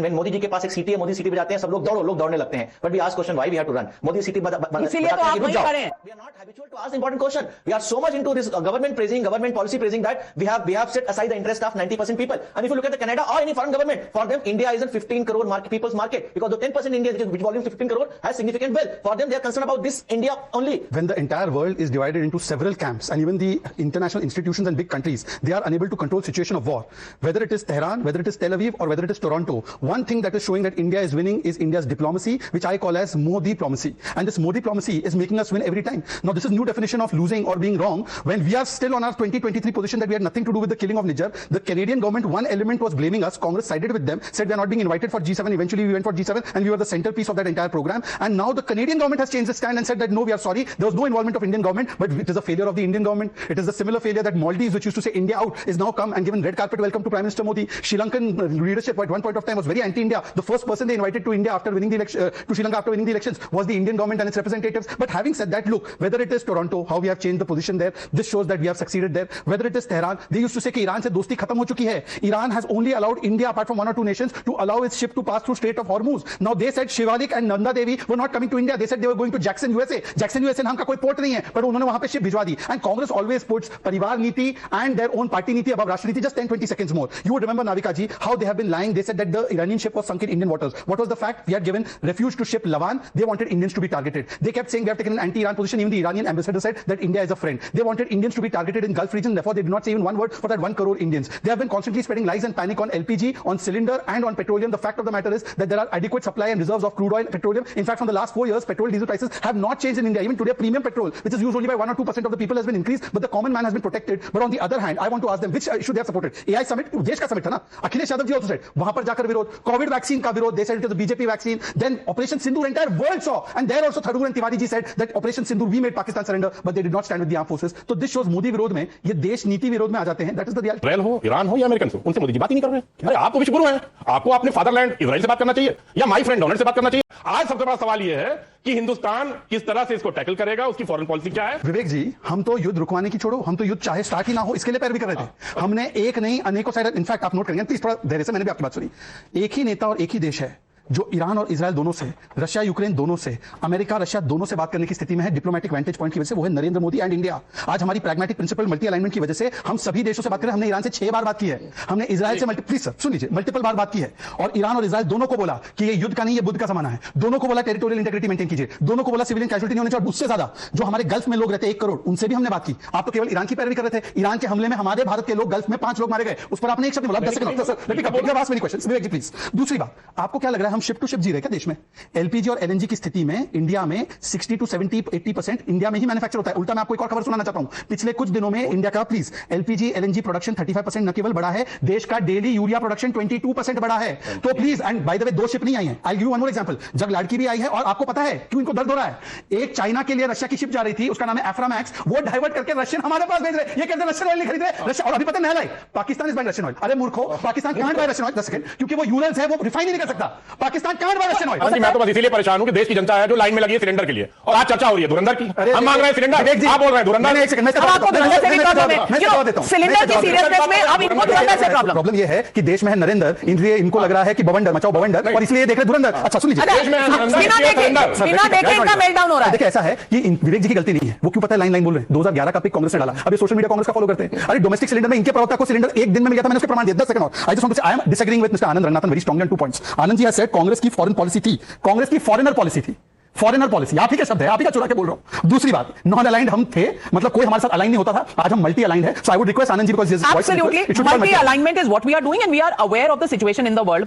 When Modi ji के पास एक सीटी है, मोदी सीटी पे जाते हैं, सब लोग दौड़ने लगते हैं. But we ask question, why we have to run? Modi सीटी इसीलिए तो आप वहीं खड़े हैं. We are not habitual to ask important question. We are so much into this government praising, government policy praising that we have set aside the interest of 90% people. And if you look at the Canada or any foreign government, for them India is a 15 crore people's market, because the 10% India, which volume 15 crore, has significant wealth. For them, they are concerned about this India only. When the entire world is divided into several camps, and even the international institutions and big countries, they are unable to control situation of war. Whether it is Tehran, whether it is Tel Aviv, or whether it is Toronto, one thing that is showing that India is winning is India's diplomacy, which I call as Modi diplomacy. And this Modi diplomacy is making us win every time. Now, this is new definition of losing or being wrong. When we are still on our 2023 position that we had nothing to do with the killing of Nijar, the Canadian government, one element was blaming us. Congress sided with them, said we are not being invited for G7. Eventually, we went for G7, and we were the centerpiece of that entire program. And now the Canadian government has changed the stand and said that no, we are sorry. There was no involvement of Indian government, but it is a failure of the Indian government. It is a similar failure that Maldives, which used to say India out, is now come and given red carpet welcome to Prime Minister Modi. Sri Lankan leadership at one point of time was very anti-India. The first person they invited to India after winning the election, to Sri Lanka after winning the elections, was the Indian government and its representatives. But having said that, look, whether it is Toronto, how we have changed the position there, this shows that we have succeeded there. Whether it is Tehran, they used to say कि Iran से दोस्ती खत्म हो चुकी है. Iran has only allowed India, apart from one or two nations, to allow its ship to pass through Strait of Hormuz. Now they said Shivalik and Nanda Devi were not coming to India. They said they were going to Jackson, USA. Jackson, USA नाम का कोई port नहीं है, पर उन्होंने वहां पे ship भिजवा दी. And Congress always puts परिवार नीति and their own party नीति above राष्ट्र नीति. Just 10-20 seconds more. You would remember, Navika ji, how they have been lying. They said that the Iranian ship was sunk in Indian waters. What was the fact? We had given refuge to ship Lavan. They wanted Indians to be targeted. They kept saying we have taken an anti-Iran position. Even the Iranian ambassador said that India is a friend. They wanted Indians to be targeted in Gulf region. Therefore, they did not say even one word for that 1 crore Indians. They have been constantly spreading lies and panic on LPG, on cylinder, and on petroleum. The fact of the matter is that there are adequate supply and reserves of crude oil, petroleum. In fact, from the last 4 years, petrol, diesel prices have not changed in India. Even today, premium petrol, which is used only by 1 or 2% of the people, has been increased, but the common man has been protected. But on the other hand, I want to ask them which issue they have supported. AI summit, देश का summit था ना? Akhilesh Yadav ji also said, वहां पर जाकर विरोध, COVID vaccine का विरोध, they said it was the BJP vaccine. Then Operation Sindoor, entire world saw, and there also Tharoor and Tiwari ji said that Operation Sindoor, we made Pakistan surrender, but they did not stand with the armed forces. So this shows Modi विरोध में ये देश नीति विरोध में आ जाते हैं. That is the reality. Israel हो, ईरान हो या अमेरिकन हो, उनसे मोदी जी बात ही नहीं कर रहे हैं. अरे आप तो विश्वगुरु हैं, आपको अपने फादरलैंड इजराइल से बात करना चाहिए या माय फ्रेंड डोनाल्ड से बात करना चाहिए. आज सबसे बड़ा सवाल यह है कि हिंदुस्तान किस तरह से इसको टैकल करेगा, उसकी फॉरेन पॉलिसी क्या है. विवेक जी, हम तो युद्ध रुकवाने की छोड़ो, हम तो युद्ध चाहे स्टार्ट ही ना हो इसके लिए पैरवी कर रहे थे. हमने एक नहीं अनेकों साइड, इनफैक्ट आप नोट करेंगे प्लीज, थोड़ा धैर्य से, मैंने भी आपकी बात सुनी. एक ही नेता और एक ही देश है जो ईरान और इजराइल दोनों से, रशिया यूक्रेन दोनों से, अमेरिका रशिया दोनों से बात करने की स्थिति में है. डिप्लोमेटिक वेंटेज पॉइंट की वजह से वो है नरेंद्र मोदी एंड इंडिया. आज हमारी प्रैग्मेटिक प्रिंसिपल मल्टी अलाइनमेंट की वजह से हम सभी देशों से बात करें. हमने ईरान से 6 बार बात की है, हमने इजराइल से प्लीज सर सुन लीजिए, मल्टीपल बार बात की है. और ईरान और इजराइल दोनों को बोला कि ये युद्ध का नहीं, ये बुद्ध का जमाना है. दोनों को बोला टेरिटोरियल इंटीग्रिटी मेंटेन कीजिए. दोनों को बोला सिविलियन कैजुअल्टी नहीं होने चाहिए. और उससे ज्यादा जो हमारे गल्फ में लोग रहते हैं 1 करोड़, उनसे भी हमने बात की. आप तो केवल ईरान की पैरवी कर रहे थे. ईरान के हमले में हमारे भारत के लोग, गल्फ में 5 लोग मारे गए, उस पर आपने एक शब्द बोला. 10 second sir, let me complete ask many questions. Vivek ji please. दूसरी बात, आपको क्या लग रहा है हम शिप टू शिप जी रहे क्या देश में? एलपीजी और एलएनजी की स्थिति में इंडिया में 60 to 70-80% इंडिया में ही मैन्युफैक्चर होता है. उल्टा मैं आपको एक और खबर सुनाना चाहता हूं. पिछले कुछ दिनों में इंडिया का प्लीज एलपीजी एलएनजी प्रोडक्शन 35% न केवल बढ़ा है, देश का डेली यूरिया प्रोडक्शन 22% बढ़ा है. तो please, and by the way 2 ship नहीं आई है. I give one more example. जब लड़की भी आई है, और आपको पता है क्यों इनको दर्द हो रहा है? एक चाइना के लिए रशिया की शिप जा रही थी, उसका नाम है एफ्रामैक्स, वो डाइवर्ट करके रशियन हमारे पास भेज रहे. ये कहते हैं रशियन ऑयल नहीं खरीद रहे रशिया. और अभी पता नहीं Pakistan is buying Russian oil. अरे मूर्खो, Pakistan can't buy Russian oil. 10 second, क्योंकि वो यूरल्स है, वो रिफाइन नहीं कर सकता. Pakistan can't buy Russian oil. मैं तो बस इसीलिए परेशान हूं कि देश की जनता है जो लाइन में लगी है सिलेंडर के लिए, और आज चर्चा हो रही है धुरंधर की. हम मांग रहे हैं सिलेंडर, आप बोल रहे हैं धुरंधर. एक सेकंड, आपको धुरंधर से भी प्रॉब्लम है. सिलेंडर की सीरियसनेस में अब इनको धुरंधर से प्रॉब्लम ये है कि देश में है नरेंद्र, इसलिए इनको लग रहा है कि बवंडर मचाओ बवंडर, और इसलिए देख रहे धुरंधर. अच्छा सुन लीजिए, बिना देखे इनका मेल्टडाउन हो रहा है. देखिए ऐसा है कि विवेक जी की गलती नहीं है. वो क्यों पता है लाइन बोल रहे हैं? 2011 का पिक कांग्रेस ने डाला. अभी सोशल मीडिया कांग्रेस का फॉलो करते हैं. अरे डोमेस्टिक सिलेंडर में इनके प्रवक्ता को सिलेंडर एक दिन में मिल गया था. मैंने उसके प्रमाण दिए. 10 सेकंड और. I just want to say I am disagreeing with mister Anand Ranganathan very strongly on 2 points. Anand ji has said Congress की फॉरेन पॉलिसी थी, कांग्रेस की फॉरेनर पॉलिसी थी. फॉरेनर पॉलिसी आप ही का शब्द है, आप ही का चुरा के बोल रहा हूं. दूसरी बात, नॉन अलाइंड हम थे, मतलब कोई हमारे साथ अलाइन नहीं होता था. आज हम मल्टी अलाइंड है. So I would request Anand ji, because absolutely multi alignment is what we are doing and we are aware of the situation in the world.